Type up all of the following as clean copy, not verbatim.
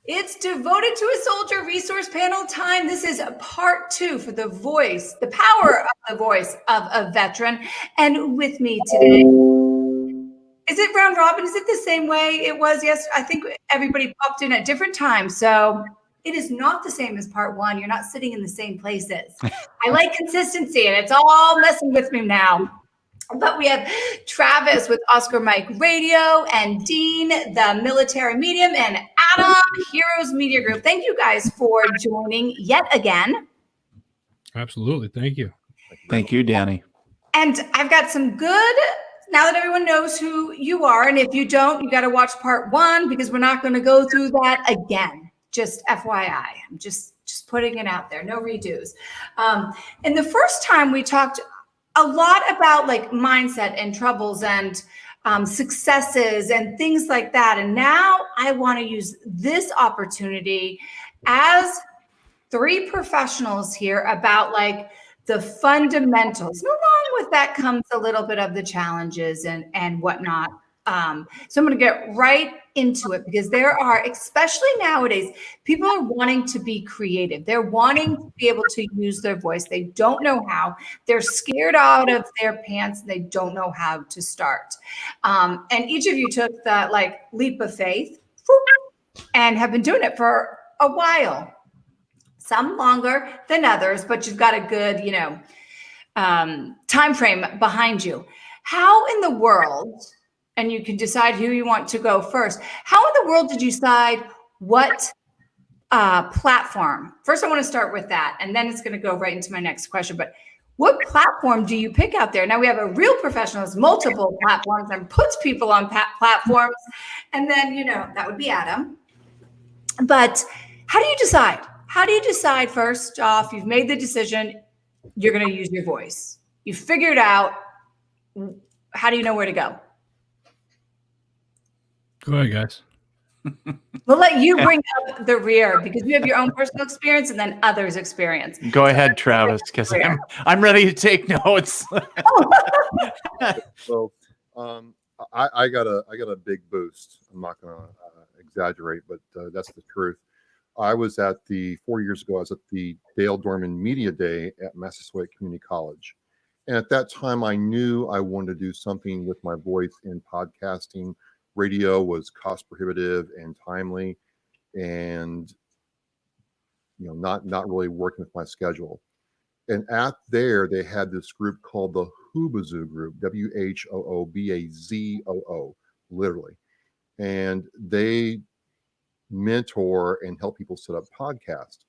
It's devoted to a soldier resource panel time. This is part 2 for the power of the voice of a veteran. And with me today, is it round robin? Is it the same way it was? Yes, I think everybody popped in at different times. So it is not the same as part 1. You're not sitting in the same places. I like consistency, and it's all messing with me now. But we have Travis with Oscar Mike Radio, and Dean, the military medium, and Adam, Heroes Media Group. Thank you guys for joining yet again. Absolutely. Thank you. Thank you, Danny. And I've got some good, now that everyone knows who you are, and if you don't, you got to watch part 1 because we're not going to go through that again. Just FYI, I'm just putting it out there. No redos. And the first time we talked a lot about like mindset and troubles and successes and things like that. And now I want to use this opportunity as 3 professionals here about like the fundamentals. And along with that comes a little bit of the challenges and whatnot. So I'm going to get right into it because there are, especially nowadays, people are wanting to be creative. They're wanting to be able to use their voice. They don't know how. They're scared out of their pants. They don't know how to start. And each of you took that like leap of faith and have been doing it for a while. Some longer than others, but you've got a good, time frame behind you. How in the world, and you can decide who you want to go first, how in the world did you decide what platform? First, I want to start with that, and then it's going to go right into my next question. But what platform do you pick out there? Now we have a real professional who has multiple platforms and puts people on platforms, and then, that would be Adam. But how do you decide? How do you decide, first off, you've made the decision, you're going to use your voice. You figured out, how do you know where to go? Go ahead, guys. We'll let you bring up the rear because you have your own personal experience and then others' experience. Go ahead, Travis, because I'm ready to take notes. So I got a big boost. I'm not going to exaggerate, but that's the truth. I was at 4 years ago, I was at the Dale Dorman Media Day at Massasoit Community College. And at that time, I knew I wanted to do something with my voice in podcasting. Radio was cost prohibitive and timely and, not really working with my schedule. And there, they had this group called the Whoobazoo Group, WHOOBAZOO, literally. And they mentor and help people set up podcasts.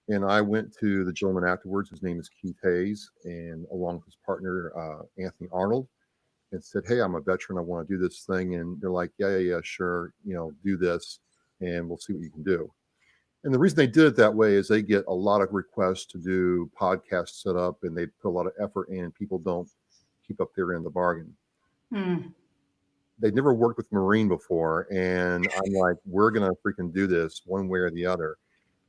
And I went to the gentleman afterwards. His name is Keith Hayes, and along with his partner, Anthony Arnold, and said, "Hey, I'm a veteran. I want to do this thing." And they're like, yeah, sure. Do this and we'll see what you can do. And the reason they did it that way is they get a lot of requests to do podcast setup, and they put a lot of effort in. People don't keep up their end of the bargain. They'd never worked with Marine before. And I'm like, we're going to freaking do this one way or the other.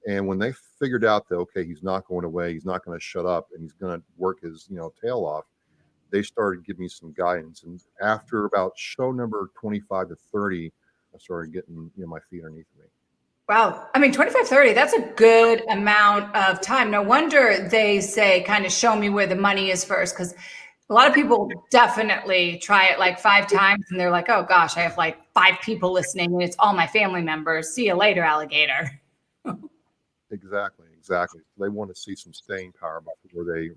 And when they figured out that, okay, he's not going away, he's not going to shut up, and he's going to work his, tail off, they started giving me some guidance. And after about show number 25 to 30, I started getting, my feet underneath me. Wow. I mean, 25, 30, that's a good amount of time. No wonder they say kind of show me where the money is first, because a lot of people definitely try it like 5 times and they're like, oh gosh, I have like 5 people listening and it's all my family members. See you later, alligator. Exactly. They want to see some staying power before they,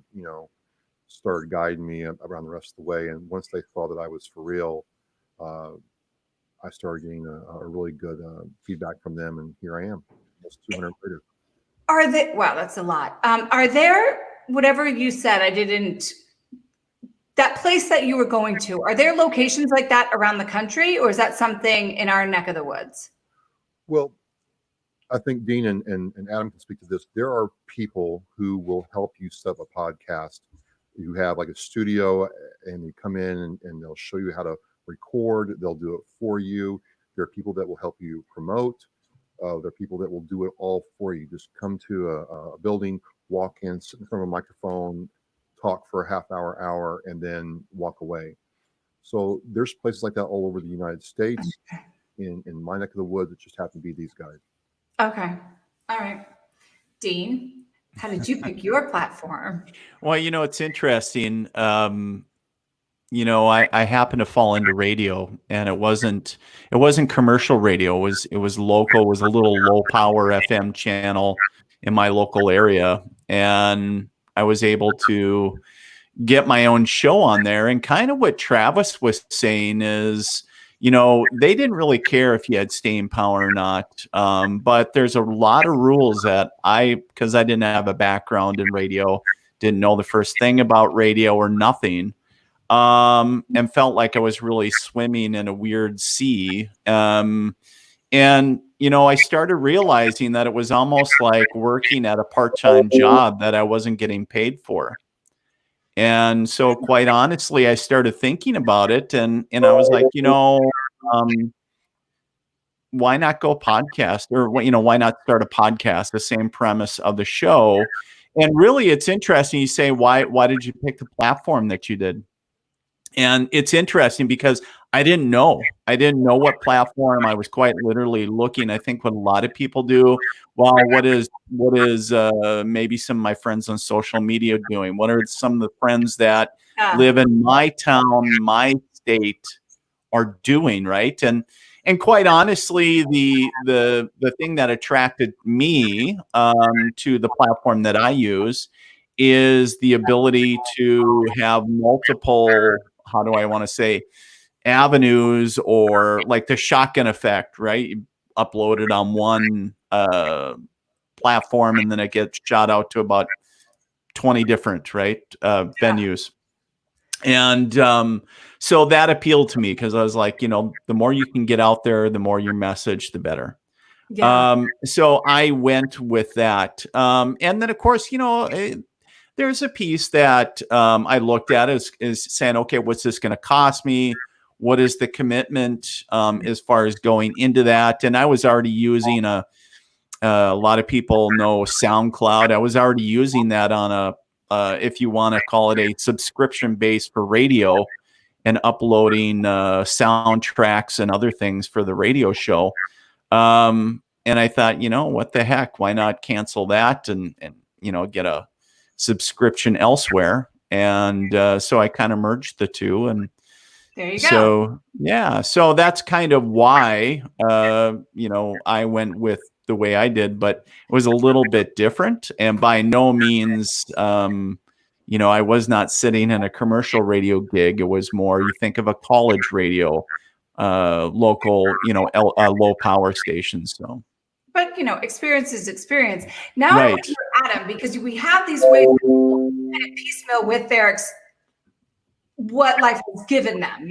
started guiding me around the rest of the way. And once they saw that I was for real, I started getting a really good feedback from them. And here I am, almost 200 later. Wow, that's a lot. Are there, whatever you said, that place that you were going to, are there locations like that around the country, or is that something in our neck of the woods? Well, I think Dean and Adam can speak to this. There are people who will help you set up a podcast. You have like a studio and you come in and they'll show you how to record. They'll do it for you. There are people that will help you promote. There are people that will do it all for you. Just come to a building, walk in, sit in front of a microphone, talk for a half hour, and then walk away. So there's places like that all over the United States. In my neck of the woods, it just happened to be these guys. Okay. All right. Dean, how did you pick your platform? Well, it's interesting. I happened to fall into radio, and it wasn't commercial radio. It was local. It was a little low power FM channel in my local area, and I was able to get my own show on there. And kind of what Travis was saying is, they didn't really care if you had staying power or not. But there's a lot of rules that because I didn't have a background in radio, didn't know the first thing about radio or nothing, and felt like I was really swimming in a weird sea. And, I started realizing that it was almost like working at a part-time job that I wasn't getting paid for. And so quite honestly, I started thinking about it, and I was like, why not go podcast, or, why not start a podcast, the same premise of the show. And really, it's interesting. You say, why did you pick the platform that you did? And it's interesting because I didn't know what platform. I was quite literally looking. I think what a lot of people do. Well, what is maybe some of my friends on social media doing? What are some of the friends that live in my town, my state, are doing, right? And quite honestly, the thing that attracted me to the platform that I use is the ability to have multiple, how do I want to say, avenues, or like the shotgun effect, right? You upload it on one platform, and then it gets shot out to about 20 different, right, venues. And so that appealed to me, because I was like, the more you can get out there, the more your message, the better. Yeah. So I went with that. And then, of course, there's a piece that I looked at is saying, okay, what's this going to cost me? What is the commitment as far as going into that? And I was already using a lot of people know SoundCloud. I was already using that on if you want to call it a subscription base for radio, and uploading soundtracks and other things for the radio show. And I thought, what the heck? Why not cancel that and get a subscription elsewhere? And so I kind of merged the two, and there you go. So yeah, so that's kind of why I went with the way I did, but it was a little bit different, and by no means I was not sitting in a commercial radio gig. It was more, you think of a college radio, local, low power station. So. But experience is experience. Now right. I want to hear Adam, because we have these ways of kind of piecemeal with their what life has given them,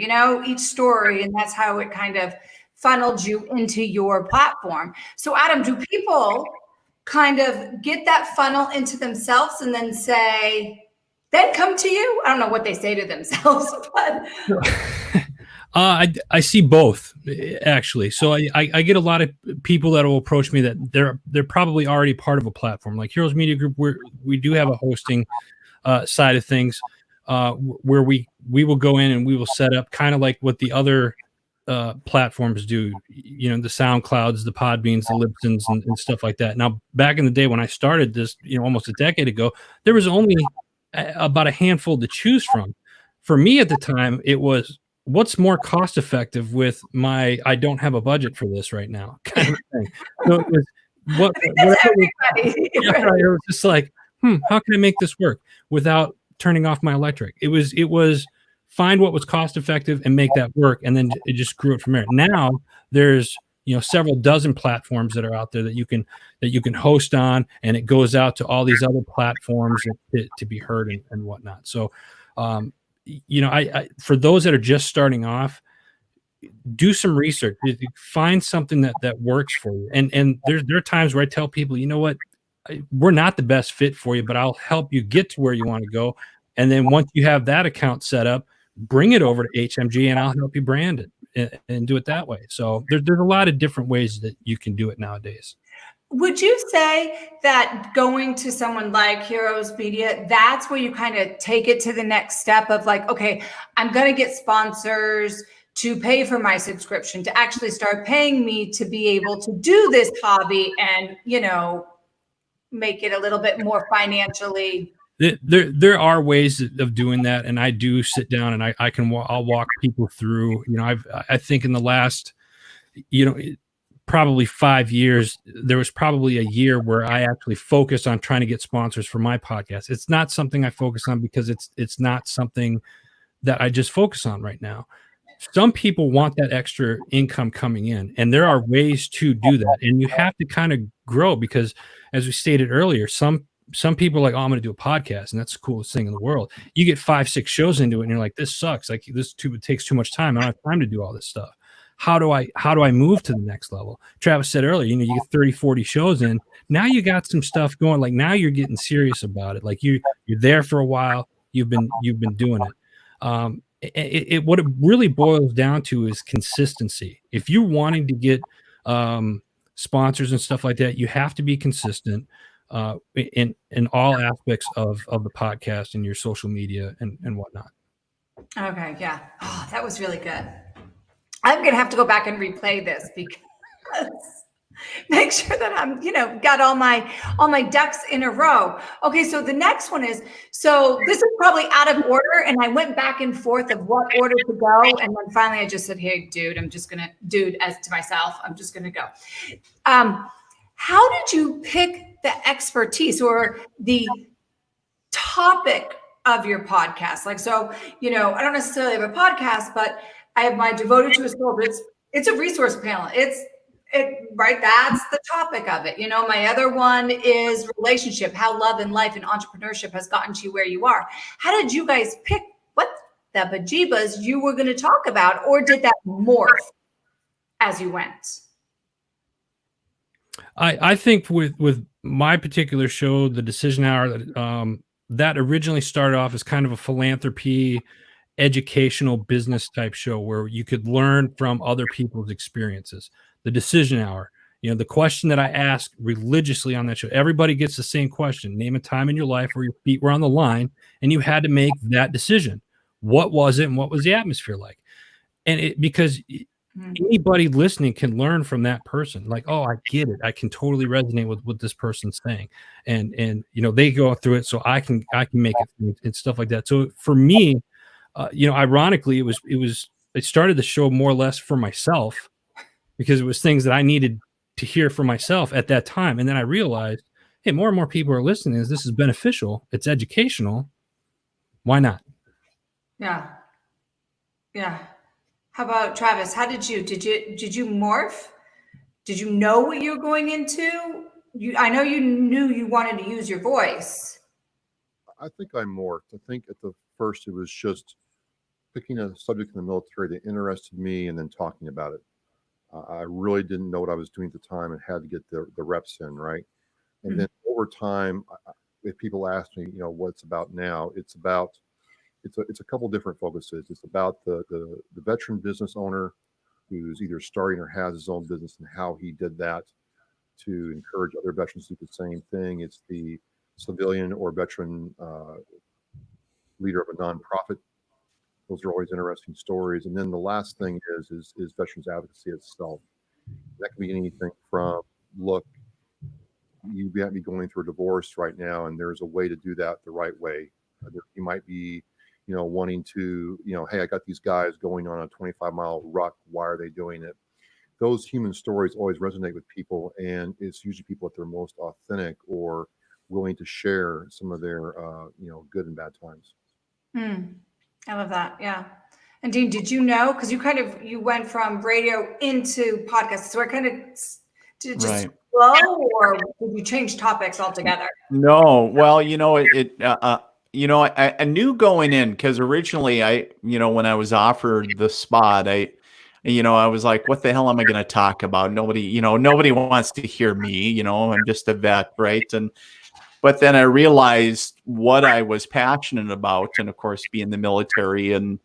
each story, and that's how it kind of funneled you into your platform. So Adam, do people kind of get that funnel into themselves and then come to you? I don't know what they say to themselves, but I see both, actually. So I get a lot of people that will approach me that they're probably already part of a platform like Heroes Media Group, where we do have a hosting side of things, where we will go in and we will set up kind of like what the other platforms do, the SoundClouds, the Podbeans, the Libsyns, and stuff like that. Now, back in the day when I started this, almost a decade ago, there was only about a handful to choose from. For me at the time, it was, what's more cost effective with my, I don't have a budget for this right now kind of thing. So it was, it was just like, how can I make this work without turning off my electric? It was find what was cost effective and make that work, and then it just grew it from there. Now there's several dozen platforms that are out there that you can host on, and it goes out to all these other platforms to be heard and whatnot. So I for those that are just starting off, do some research, find something that works for you. And there are times where I tell people, what, we're not the best fit for you, but I'll help you get to where you want to go. And then once you have that account set up, bring it over to HMG and I'll help you brand it and do it that way. So there's a lot of different ways that you can do it nowadays. Would you say that going to someone like Heroes Media, that's where you kind of take it to the next step of like, okay, I'm going to get sponsors to pay for my subscription, to actually start paying me to be able to do this hobby and, make it a little bit more financially. There are ways of doing that, and I do sit down and I'll walk people through. I think in the last, probably 5 years, there was probably a year where I actually focused on trying to get sponsors for my podcast. It's not something I focus on because it's not something that I just focus on right now. Some people want that extra income coming in, and there are ways to do that. And you have to kind of grow because, as we stated earlier, some people are like, oh, I'm going to do a podcast, and that's the coolest thing in the world. You get 5-6 shows into it, and you're like, this sucks. Like it takes too much time. I don't have time to do all this stuff. How do I move to the next level? Travis said earlier, you get 30, 40 shows in. Now you got some stuff going. Like now you're getting serious about it. Like you're there for a while. You've been doing it. What it really boils down to is consistency. If you're wanting to get sponsors and stuff like that, you have to be consistent in all aspects of the podcast and your social media and whatnot. Okay, yeah. Oh, that was really good. I'm gonna have to go back and replay this because make sure that I'm, got all my ducks in a row. Okay, so the next one is, so this is probably out of order, and I went back and forth of what order to go, and then finally I just said, hey, dude, as to myself, I'm just gonna go. How did you pick the expertise or the topic of your podcast? Like, so, I don't necessarily have a podcast, but I have my Devoted to a Soul. It's a resource panel. Right. That's the topic of it. My other one is relationship, how love and life and entrepreneurship has gotten you where you are. How did you guys pick what the bejeebas you were going to talk about, or did that morph as you went? I think with my particular show, the Decision Hour, that originally started off as kind of a philanthropy, educational business type show where you could learn from other people's experiences. The Decision Hour, the question that I ask religiously on that show, everybody gets the same question. Name a time in your life where your feet were on the line and you had to make that decision. What was it and what was the atmosphere like? And because anybody listening can learn from that person. Like, oh, I get it. I can totally resonate with what this person's saying. And they go through it so I can make it and stuff like that. So for me, ironically, it started the show more or less for myself because it was things that I needed to hear for myself at that time. And then I realized, hey, more and more people are listening. This is beneficial. It's educational. Why not? Yeah. Yeah. How about Travis? How did you morph? Did you know what you were going into? I know you knew you wanted to use your voice. I think I morphed. I think at the first it was just picking a subject in the military that interested me and then talking about it. I really didn't know what I was doing at the time and had to get the reps in, right? And then over time, if people ask me, what it's about now, it's a couple different focuses. It's about the veteran business owner who's either starting or has his own business and how he did that to encourage other veterans to do the same thing. It's the civilian or veteran leader of a nonprofit. Those are always interesting stories. And then the last thing is veterans advocacy itself. That can be anything from, look, you might be going through a divorce right now, and there's a way to do that the right way. You might be, wanting to, hey, I got these guys going on a 25-mile ruck. Why are they doing it? Those human stories always resonate with people, and it's usually people at their most authentic or willing to share some of their, good and bad times. I love that. Yeah. And Dean, did you know, because you went from radio into podcasts, so did it just flow, or did you change topics altogether? No, well, I knew going in, because originally when I was offered the spot, I was like, what the hell am I going to talk about? Nobody wants to hear me, I'm just a vet. Right. But then I realized what I was passionate about. And of course, being the military and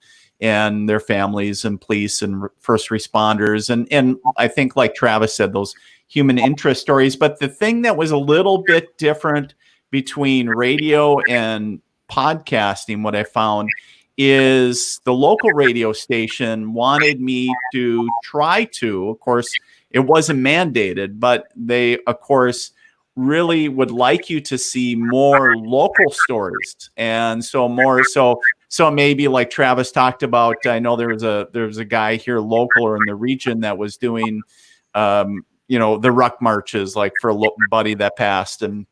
their families and police and first responders. And I think, like Travis said, those human interest stories. But the thing that was a little bit different between radio and podcasting, what I found is the local radio station wanted me to try to, of course, it wasn't mandated, but they, of course, really would like you to see more local stories. And so more, so maybe like Travis talked about, I know there was a guy here local or in the region that was doing, the ruck marches, like for a buddy that passed. And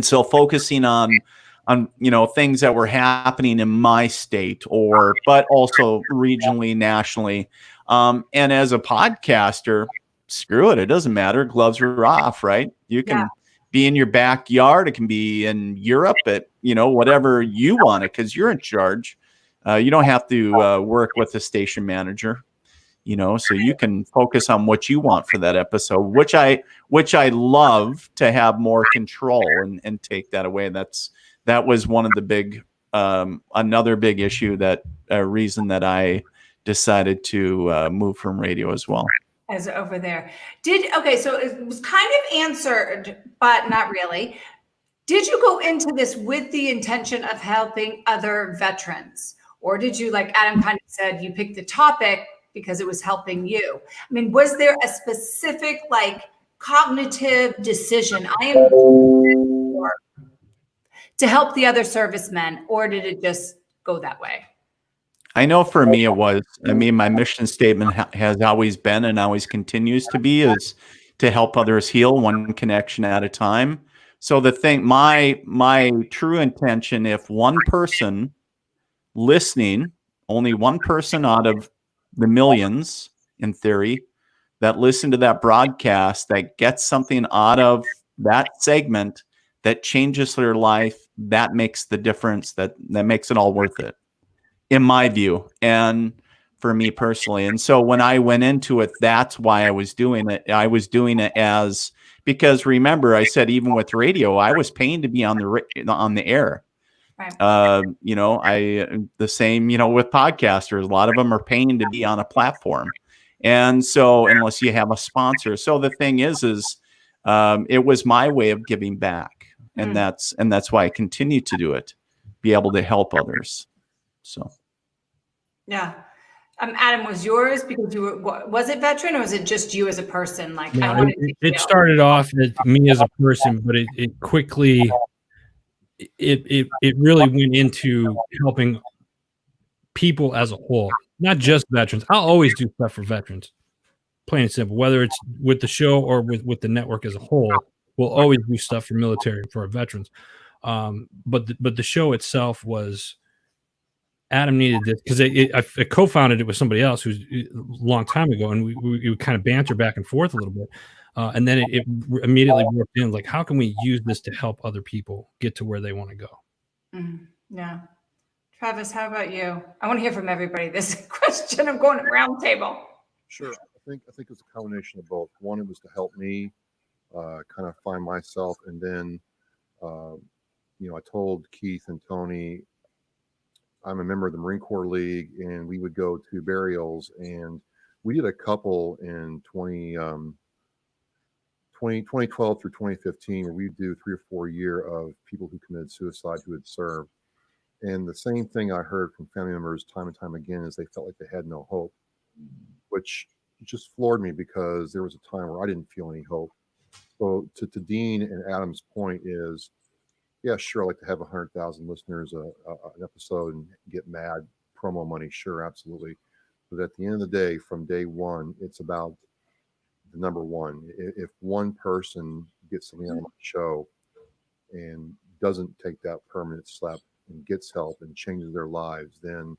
so focusing on things that were happening in my state, but also regionally, nationally. And as a podcaster, screw it, it doesn't matter. Gloves are off, right? You can be in your backyard. It can be in Europe at whatever you want it, because you're in charge. You don't have to work with the station manager. So you can focus on what you want for that episode, which I love to have more control and take that away. That was one of the big, another big issue, that reason that I decided to move from radio as well. As over there. So it was kind of answered, but not really. Did you go into this with the intention of helping other veterans? Or did you, like Adam kind of said, you picked the topic because it was helping you? I mean, was there a specific cognitive decision? I am to help the other servicemen, or did it just go that way? I know for me it was. I mean, my mission statement has always been and always continues to be is to help others heal one connection at a time. So the thing, my true intention, if one person listening, only one person out of the millions, in theory, that listen to that broadcast, that gets something out of that segment that changes their life, that makes the difference, that makes it all worth it, in my view, and for me personally. And so when I went into it, that's why I was doing it. I was doing it because remember, I said, even with radio, I was paying to be on the air. Right. The same, with podcasters, a lot of them are paying to be on a platform. And so unless you have a sponsor. So the thing is it was my way of giving back. And that's why I continue to do it, be able to help others. So. Yeah. Adam, was yours because was it veteran, or was it just you as a person? It started off as me as a person, but it quickly, it really went into helping people as a whole, not just veterans. I'll always do stuff for veterans, plain and simple, whether it's with the show or with the network as a whole. We'll always do stuff for military, for our veterans. But the show itself was, Adam needed this because I co-founded it with somebody else who's a long time ago, and we would kind of banter back and forth a little bit. And then it immediately worked in, like, how can we use this to help other people get to where they want to go? Yeah. Travis, how about you? I want to hear from everybody this question. I'm going round table. Sure. I think it's a combination of both. One, it was to help me kind of find myself. And then, I told Keith and Tony, I'm a member of the Marine Corps League, and we would go to burials, and we did a couple in 2012 through 2015, where we do 3 or 4 years of people who committed suicide who had served. And the same thing I heard from family members time and time again is they felt like they had no hope, which just floored me, because there was a time where I didn't feel any hope. So to Dean and Adam's point is, yeah, sure, I'd like to have 100,000 listeners an episode and get mad promo money. Sure, absolutely. But at the end of the day, from day one, it's about the number one. If one person gets something out of my show and doesn't take that permanent slap and gets help and changes their lives, then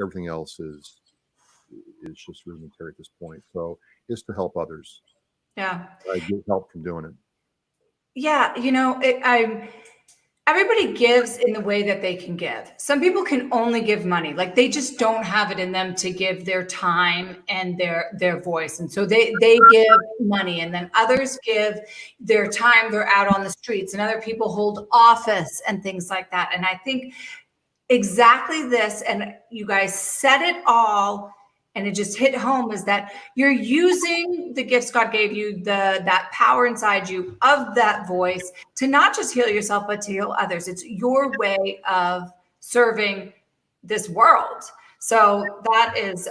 everything else is just rudimentary at this point. So it's to help others. Yeah. I get help from doing it. Yeah. Everybody gives in the way that they can give. Some people can only give money. Like, they just don't have it in them to give their time and their voice. And so they give money, and then others give their time. They're out on the streets, and other people hold office and things like that. And I think exactly this, and you guys said it all, and it just hit home, is that you're using the gifts God gave you, that power inside you of that voice, to not just heal yourself, but to heal others. It's your way of serving this world. So that is,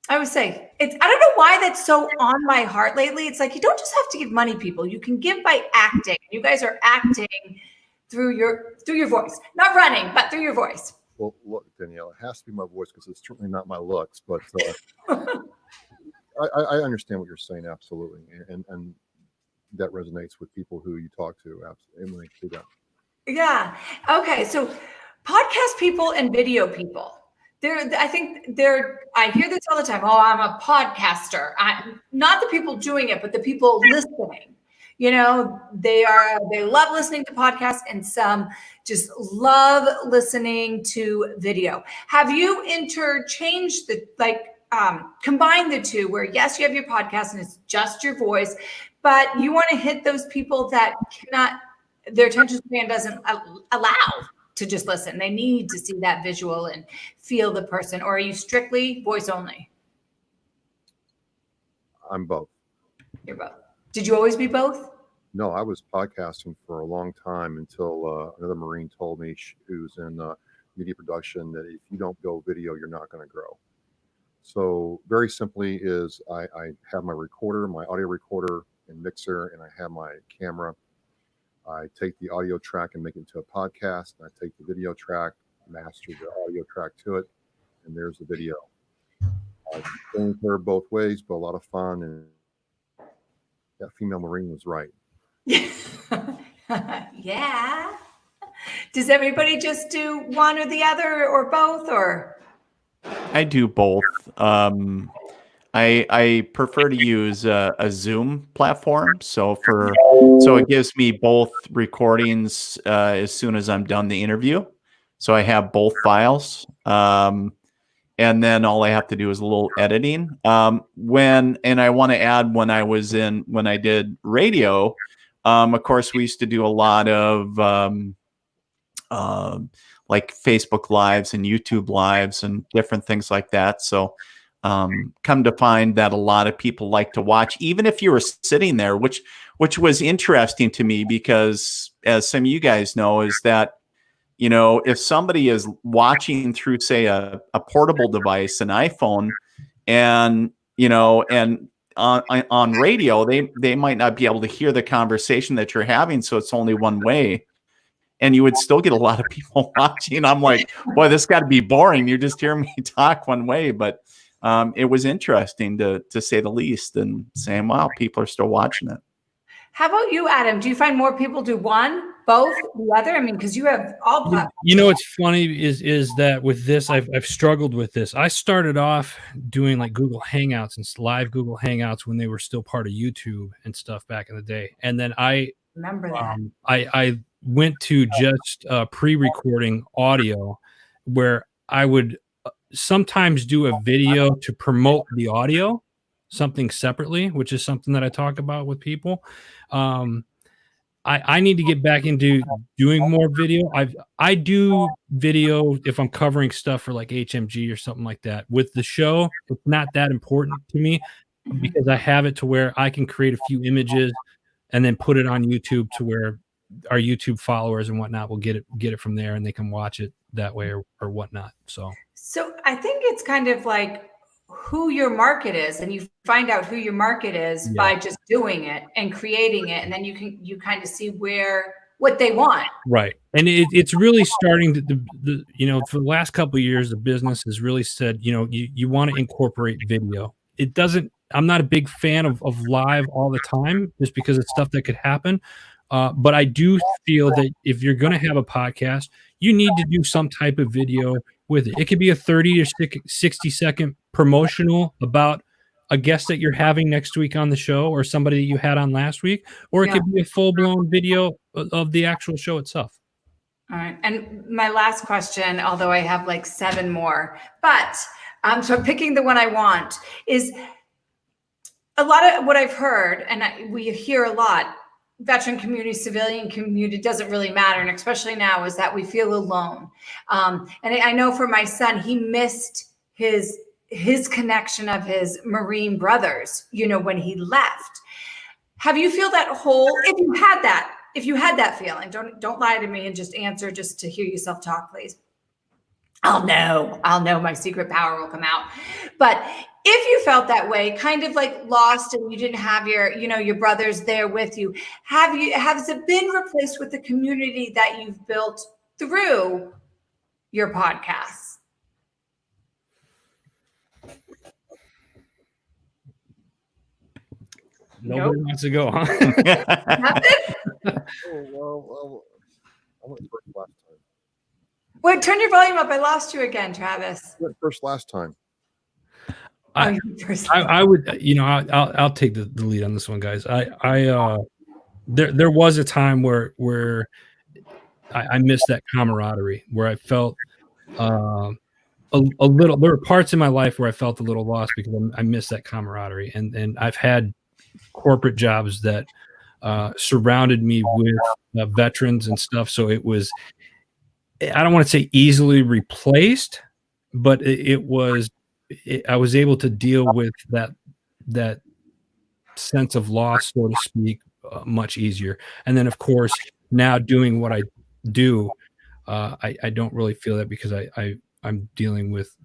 I would say I don't know why that's so on my heart lately. It's like, you don't just have to give money, people. You can give by acting. You guys are acting through your voice, not running, but through your voice. Well, look, Danielle, it has to be my voice because it's certainly not my looks, but I understand what you're saying, absolutely. And that resonates with people who you talk to. Absolutely. Yeah. Okay. So podcast people and video people. I hear this all the time. Oh, I'm a podcaster. Not the people doing it, but the people listening. You know, they love listening to podcasts, and some just love listening to video. Have you interchanged combined the two, where yes, you have your podcast and it's just your voice, but you want to hit those people that their attention span doesn't allow to just listen. They need to see that visual and feel the person. Or are you strictly voice only? I'm both. You're both. Did you always be both? No, I was podcasting for a long time until another Marine told me, who's in media production, that if you don't go video, you're not going to grow. So very simply is I have my recorder, my audio recorder and mixer, and I have my camera. I take the audio track and make it into a podcast, and I take the video track, master the audio track to it, and there's the video. I've been there both ways, but a lot of fun, and that female Marine was right. Yeah. Does everybody just do one or the other, or both, or? I do both. I prefer to use a Zoom platform. So it gives me both recordings as soon as I'm done the interview. So I have both files. And then all I have to do is a little editing. And I want to add, when I did radio, of course, we used to do a lot of like Facebook Lives and YouTube Lives and different things like that. So come to find that a lot of people like to watch, even if you were sitting there, which was interesting to me, because as some of you guys know, is that, you know, if somebody is watching through, say, a portable device, an iPhone, and, you know, and on radio, they might not be able to hear the conversation that you're having. So it's only one way. And you would still get a lot of people watching. I'm like, boy, this got to be boring. You just hear me talk one way. But it was interesting to say the least, and saying, wow, people are still watching it. How about you, Adam? Do you find more people do one, both, the other? I mean, because you have all platforms. You know, what's funny is that with this, I've struggled with this. I started off doing like Google Hangouts and live Google Hangouts when they were still part of YouTube and stuff back in the day. And then I remember that. I went to just pre-recording audio, where I would sometimes do a video to promote the audio, something separately, which is something that I talk about with people. I need to get back into doing more video. I do video if I'm covering stuff for like HMG or something like that. With the show, it's not that important to me, because I have it to where I can create a few images and then put it on YouTube, to where our YouTube followers and whatnot will get it from there, and they can watch it that way or whatnot. So I think it's kind of like who your market is, and you find out who your market is by just doing it and creating it, and then you kind of see what they want. Right. And it's really starting to, you know, for the last couple of years, the business has really said, you know, you want to incorporate video. I'm not a big fan of live all the time, just because it's stuff that could happen. But I do feel that if you're going to have a podcast, you need to do some type of video with it. It could be a 30 or 60 second promotional about a guest that you're having next week on the show, or somebody that you had on last week, or it could be a full blown video of the actual show itself. All right. And my last question, although I have like 7 more, but so I'm picking the one I want, is a lot of what I've heard, and we hear a lot, veteran community, civilian community, doesn't really matter. And especially now, is that we feel alone. And I know for my son, he missed his connection of his Marine brothers, you know, when he left. Have you feel that hole? If you had that feeling, don't lie to me and just answer just to hear yourself talk, please. I'll know my secret power will come out. But if you felt that way, kind of like lost and you didn't have your brothers there with you, has it been replaced with the community that you've built through your podcasts? Nobody wants to go, huh? Well, I went first last time. Wait, turn your volume up. I lost you again, Travis. I went first last time. I would, I'll take the lead on this one, guys. There was a time where I missed that camaraderie, where I felt a little. There were parts in my life where I felt a little lost because I missed that camaraderie, and I've had corporate jobs that surrounded me with veterans and stuff. So it was, I don't want to say easily replaced, but I was able to deal with that sense of loss, so to speak, much easier. And then, of course, now doing what I do, I don't really feel that because I'm dealing with,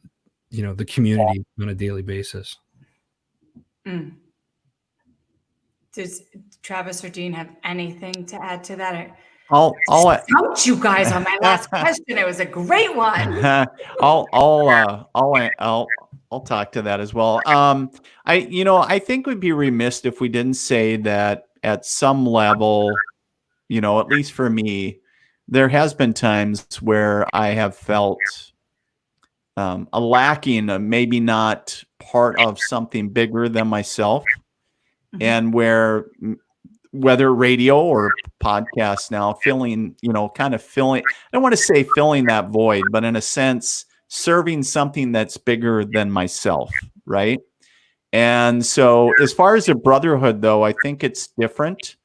the community on a daily basis. Does Travis or Dean have anything to add to that? I'll stumped you guys on my last question. It was a great one. I'll talk to that as well. I think we'd be remiss if we didn't say that at some level, at least for me, there has been times where I have felt a lacking, maybe not part of something bigger than myself, and whether radio or podcast now, filling, I don't want to say filling that void, but in a sense, serving something that's bigger than myself, right? And so as far as a brotherhood, though, I think it's different,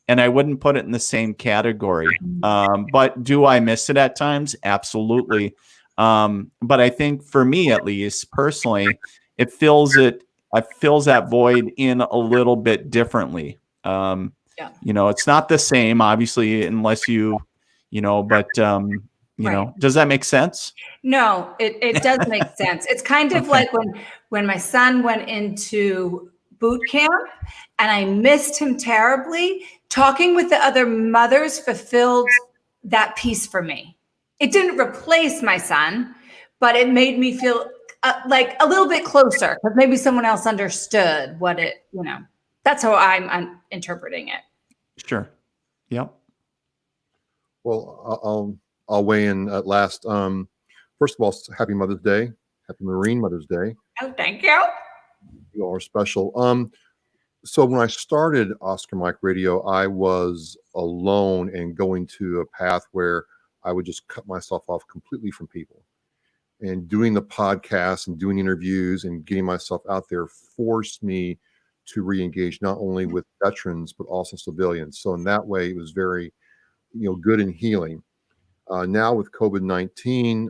and I wouldn't put it in the same category. But do I miss it at times? Absolutely. But I think for me, at least personally, it fills that void in a little bit differently. It's not the same, obviously, unless but does that make sense? No, it does make sense. It's kind of like when my son went into boot camp and I missed him terribly. Talking with the other mothers fulfilled that piece for me. It didn't replace my son, but it made me feel like a little bit closer because maybe someone else understood what that's how I'm interpreting it. Sure. Yep. Well, I'll weigh in at last. First of all, happy Mother's Day. Happy Marine Mother's Day. Oh, thank you. You all are special. So when I started Oscar Mike Radio, I was alone and going to a path where I would just cut myself off completely from people. And doing the podcast and doing interviews and getting myself out there forced me to re-engage not only with veterans, but also civilians. So in that way, it was very, good and healing. Now with COVID-19,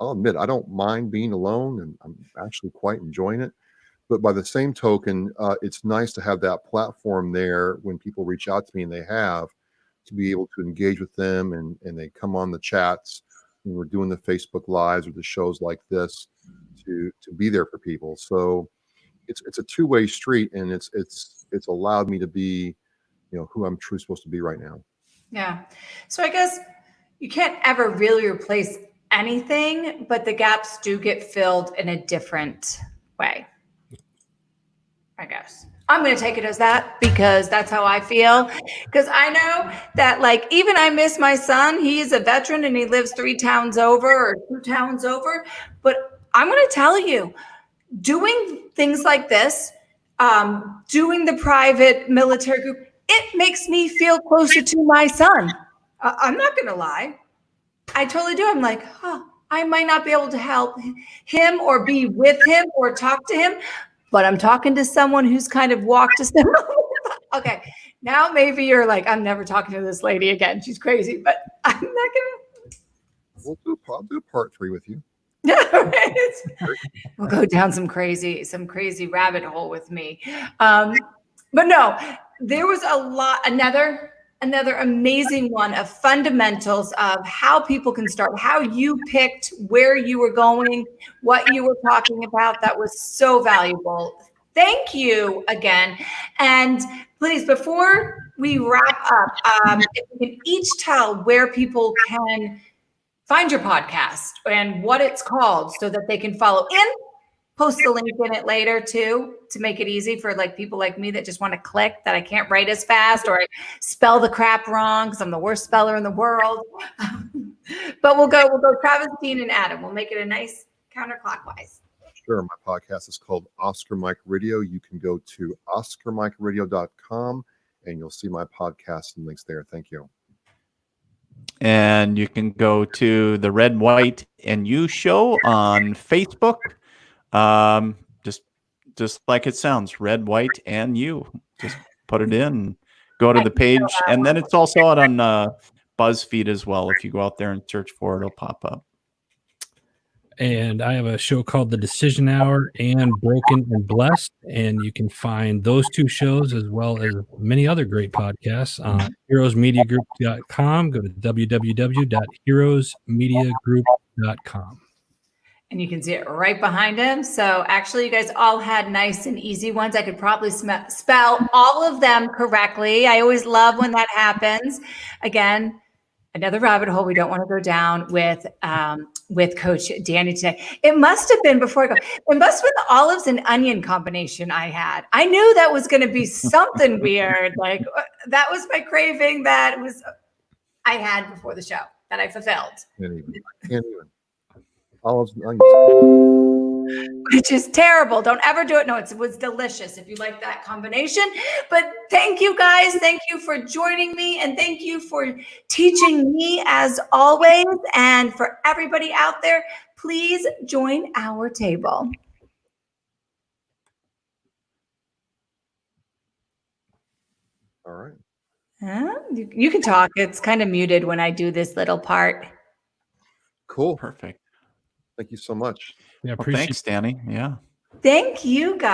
I'll admit, I don't mind being alone, and I'm actually quite enjoying it. But by the same token, it's nice to have that platform there when people reach out to me, and they have, to be able to engage with them, and they come on the chats when we're doing the Facebook Lives or the shows like this to be there for people. So it's a two-way street, and it's allowed me to be, who I'm truly supposed to be right now. Yeah. So I guess you can't ever really replace anything, but the gaps do get filled in a different way. I guess I'm going to take it as that because that's how I feel. Because I know that even I miss my son. He is a veteran and he lives 3 towns over or 2 towns over. But I'm going to tell you, doing things like this, doing the private military group, it makes me feel closer to my son. I'm not going to lie. I totally do. I'm like, I might not be able to help him or be with him or talk to him, but I'm talking to someone who's kind of walked us down. Okay, now maybe you're like, I'm never talking to this lady again. She's crazy, but I'm not going to. I'll do part 3 with you. We'll go down some crazy rabbit hole with me. But no, there was another another amazing one of fundamentals of how people can start, how you picked where you were going, what you were talking about. That was so valuable. Thank you again. And please, before we wrap up, if you can each tell where people can find your podcast and what it's called so that they can follow in. Post the link in it later too, to make it easy for like people like me that just want to click, that I can't write as fast or I spell the crap wrong because I'm the worst speller in the world. But we'll go Travis, Dean, and Adam. We'll make it a nice counterclockwise. Sure. My podcast is called Oscar Mike Radio. You can go to oscarmikeradio.com and you'll see my podcast and links there. Thank you. And you can go to the Red, White, and You show on Facebook. Just like it sounds, Red, White, and You. Just put it in, go to the page, and then it's also out on BuzzFeed as well. If you go out there and search for it, it'll pop up. And I have a show called The Decision Hour and Broken and Blessed. And you can find those two shows as well as many other great podcasts on heroesmediagroup.com. Go to www.heroesmediagroup.com. And you can see it right behind him. So actually, you guys all had nice and easy ones. I could probably spell all of them correctly. I always love when that happens. Again, another rabbit hole we don't want to go down with Coach Danny today. It must have been before I go. It must have been the olives and onion combination I had. I knew that was going to be something weird. Like that was my craving that I had before the show that I fulfilled. Can't even. Olives and onions. Which is terrible. Don't ever do it. No, it was delicious if you like that combination. But thank you guys. Thank you for joining me. And thank you for teaching me as always. And for everybody out there, please join our table. All right. You can talk. It's kind of muted when I do this little part. Cool. Perfect. Thank you so much. Yeah, Well, thanks, Danny. Yeah. Thank you, guys.